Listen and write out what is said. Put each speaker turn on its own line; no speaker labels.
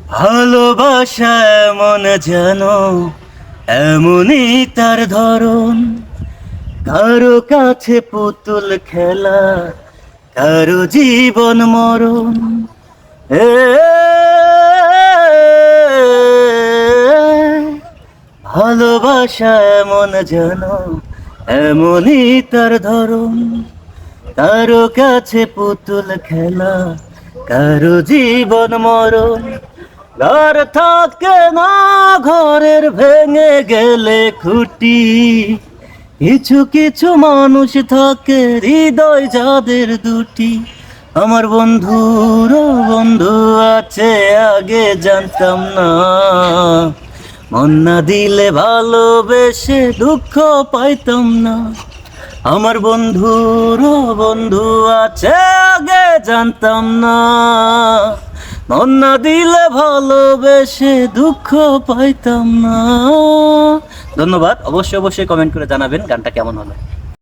ভালোবাসা এমন যেন এমনই তার ধরন, কারো কাছে পুতুল খেলা, কারো জীবন মরণ। এ ভালোবাসা এমন যেন এমনই তার ধরন, কারো কাছে পুতুল খেলা, কারো জীবন মরণ। ঘর থাকে না, ঘরের ভেঙে গেলে খুঁটি, কিছু কিছু মানুষ থাকে হৃদয় যাদের দুটি। আমার বন্ধুর বন্ধু আছে আগে জানতাম না, মন না দিলে ভালোবেসে দুঃখ পাইতাম না। আমার বন্ধুর বন্ধু আছে আগে জানতাম না, মন না দিলে ভালোবেসে দুঃখ পাইতাম না। ধন্যবাদ। অবশ্যই অবশ্যই কমেন্ট করে জানাবেন গানটা কেমন হলো।